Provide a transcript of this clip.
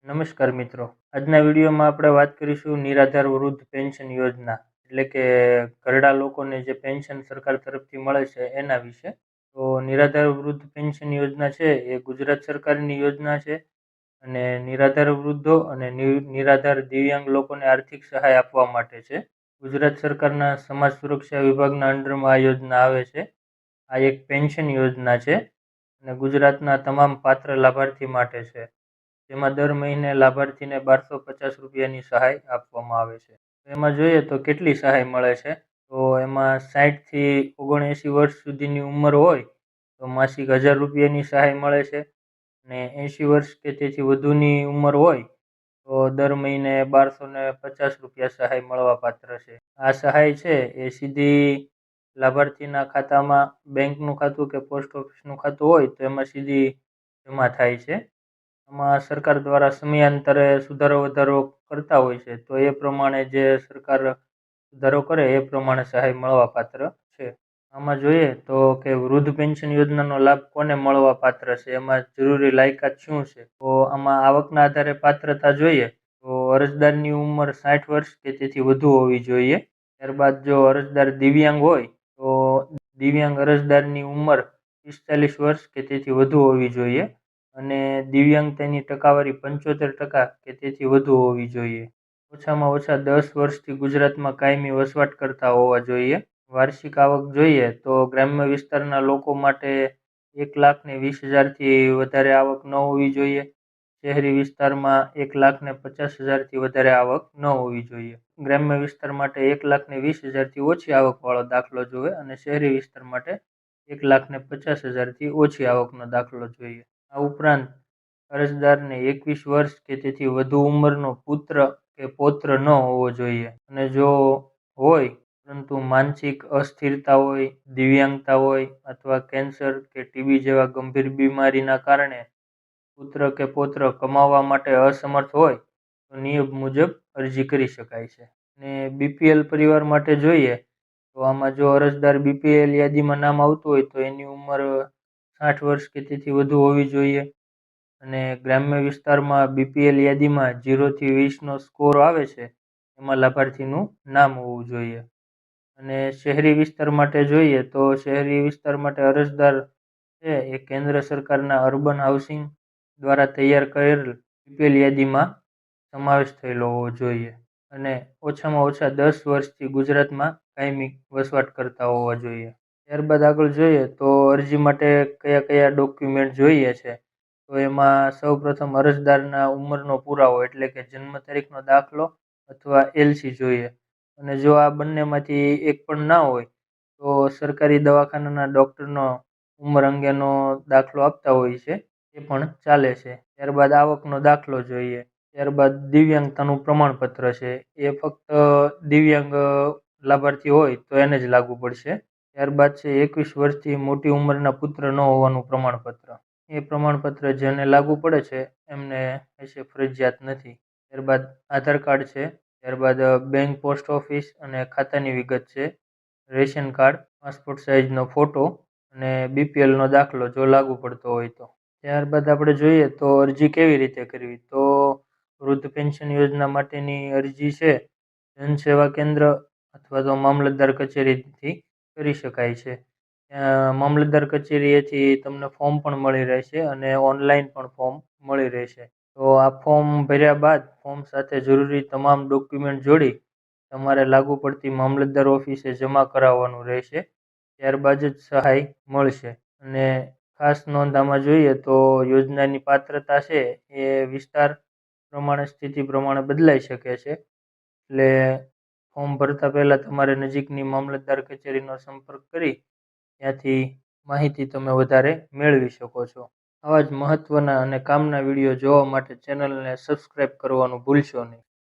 નમસ્કાર મિત્રો, આજના વિડીયોમાં આપણે વાત કરીશું નિરાધાર વૃદ્ધ પેન્શન યોજના એટલે કે ઘરડા લોકોને જે પેન્શન સરકાર તરફથી મળે છે એના વિશે. તો નિરાધાર વૃદ્ધ પેન્શન યોજના છે એ ગુજરાત સરકારની યોજના છે અને નિરાધાર વૃદ્ધો અને નિરાધાર દિવ્યાંગ લોકોને આર્થિક સહાય આપવા માટે છે. ગુજરાત સરકારના સમાજ સુરક્ષા વિભાગના અંડરમાં આ યોજના આવે છે. આ એક પેન્શન યોજના છે અને ગુજરાતના તમામ પાત્ર લાભાર્થી માટે છે, જેમાં દર મહિને લાભાર્થીને 1250 રૂપિયાની સહાય આપવામાં આવે છે. એમાં જોઈએ તો કેટલી સહાય મળે છે, તો એમાં 60 થી 79 વર્ષ સુધીની ઉંમર હોય તો માસિક 1000 રૂપિયાની સહાય મળે છે અને 80 વર્ષ કે તેથી વધુની ઉંમર હોય તો દર મહિને 1250 રૂપિયા સહાય મળવા પાત્ર છે. આ સહાય છે એ સીધી લાભાર્થીના ખાતામાં, બેંકનું ખાતું કે પોસ્ટ ઓફિસનું ખાતું હોય તો એમાં સીધી જમા થાય છે. આમાં સરકાર દ્વારા સમયાંતરે સુધારો વધારો કરતા હોય છે, તો એ પ્રમાણે જે સરકાર સુધારો કરે એ પ્રમાણે સહાય મળવા પાત્ર છે. આમાં જોઈએ તો કે વૃદ્ધ પેન્શન યોજનાનો લાભ કોને મળવા પાત્ર છે, એમાં જરૂરી લાયકાત શું છે, તો આમાં આવકના આધારે પાત્રતા જોઈએ તો અરજદારની ઉંમર 60 વર્ષ કે તેથી વધુ હોવી જોઈએ. ત્યારબાદ જો અરજદાર દિવ્યાંગ હોય તો દિવ્યાંગ અરજદારની ઉંમર 45 વર્ષ કે તેથી વધુ હોવી જોઈએ અને દિવ્યાંગતાની ટકાવારી 75% કે તેથી વધુ હોવી જોઈએ. ઓછામાં ઓછા 10 વર્ષથી ગુજરાતમાં કાયમી વસવાટ કરતા હોવા જોઈએ. વાર્ષિક આવક જોઈએ તો ગ્રામ્ય વિસ્તારના લોકો માટે 1,20,000થી વધારે આવક ન હોવી જોઈએ. શહેરી વિસ્તારમાં 1,50,000થી વધારે આવક ન હોવી જોઈએ. ગ્રામ્ય વિસ્તાર માટે 1,20,000થી ઓછી આવકવાળો દાખલો જોવે અને શહેરી વિસ્તાર માટે 1,50,000થી ઓછી આવકનો દાખલો જોઈએ. આ ઉપરાંત અરજદારને 21 વર્ષ કે તેથી વધુ ઉંમરનો પુત્ર કે પૌત્ર ન હોવો જોઈએ અને જો હોય પરંતુ માનસિક અસ્થિરતા હોય, દિવ્યાંગતા હોય અથવા કેન્સર કે ટીબી જેવા ગંભીર બીમારીના કારણે પુત્ર કે પૌત્ર કમાવવા માટે અસમર્થ હોય તો નિયમ મુજબ અરજી કરી શકાય છે. અને બીપીએલ પરિવાર માટે જોઈએ તો આમાં જો અરજદાર બીપીએલ યાદીમાં નામ આવતું હોય તો એની ઉંમર 60 વર્ષ કે તેથી વધુ હોવી જોઈએ અને ગ્રામ્ય વિસ્તારમાં બીપીએલ યાદીમાં 0 થી 20નો સ્કોર આવે છે એમાં લાભાર્થીનું નામ હોવું જોઈએ. અને શહેરી વિસ્તાર માટે જોઈએ તો શહેરી વિસ્તાર માટે અરજદાર છે એ કેન્દ્ર સરકારના અર્બન હાઉસિંગ દ્વારા તૈયાર કરેલ બીપીએલ યાદીમાં સમાવેશ થયેલો હોવો જોઈએ અને ઓછામાં ઓછા 10 વર્ષથી ગુજરાતમાં કાયમી વસવાટ કરતા હોવા જોઈએ. ત્યારબાદ આગળ જોઈએ તો અરજી માટે કયા કયા ડોક્યુમેન્ટ જોઈએ છે, તો એમાં સૌપ્રથમ અરજદારના ઉંમરનો પુરાવો એટલે કે જન્મ તારીખનો દાખલો અથવા એલસી જોઈએ અને જો આ બંનેમાંથી એક પણ ના હોય તો સરકારી દવાખાનાના ડૉક્ટરનો ઉંમર અંગેનો દાખલો આપતા હોય છે એ પણ ચાલે છે. ત્યારબાદ આવકનો દાખલો જોઈએ. ત્યારબાદ દિવ્યાંગતાનું પ્રમાણપત્ર છે, એ ફક્ત દિવ્યાંગ લાભાર્થી હોય તો એને જ લાગુ પડશે. ત્યારબાદ છે 21 વર્ષથી મોટી ઉંમરના પુત્ર ન હોવાનું પ્રમાણપત્ર. એ પ્રમાણપત્ર જેને લાગુ પડે છે એમને હશે, ફરજિયાત નથી. ત્યારબાદ આધાર કાર્ડ છે. ત્યારબાદ બેંક, પોસ્ટ ઓફિસ અને ખાતાની વિગત છે, રેશન કાર્ડ, પાસપોર્ટ સાઇઝનો ફોટો અને બીપીએલનો દાખલો જો લાગુ પડતો હોય તો. ત્યારબાદ આપણે જોઈએ તો અરજી કેવી રીતે કરવી, તો વૃદ્ધ પેન્શન યોજના માટેની અરજી છે જનસેવા કેન્દ્ર અથવા તો મામલતદાર કચેરીથી કરી શકાય છે. મામલતદાર કચેરીએથી તમને ફોર્મ પણ મળી રહેશે અને ઓનલાઈન પણ ફોર્મ મળી રહેશે. તો આ ફોર્મ ભર્યા બાદ ફોર્મ સાથે જરૂરી તમામ ડોક્યુમેન્ટ જોડી તમારે લાગુ પડતી મામલતદાર ઓફિસે જમા કરાવવાનું રહેશે. ત્યારબાદ જ સહાય મળશે. અને ખાસ નોંધ આમાં જોઈએ તો યોજનાની પાત્રતા છે એ વિસ્તાર પ્રમાણે, સ્થિતિ પ્રમાણે બદલાઈ શકે છે, એટલે ફોર્મ ભરતા પહેલાં તમારે નજીકની મામલતદાર કચેરીનો સંપર્ક કરી ત્યાંથી માહિતી તમે વધારે મેળવી શકો છો. આવા જ મહત્ત્વના અને કામના વિડીયો જોવા માટે ચેનલને સબસ્ક્રાઈબ કરવાનું ભૂલશો નહીં.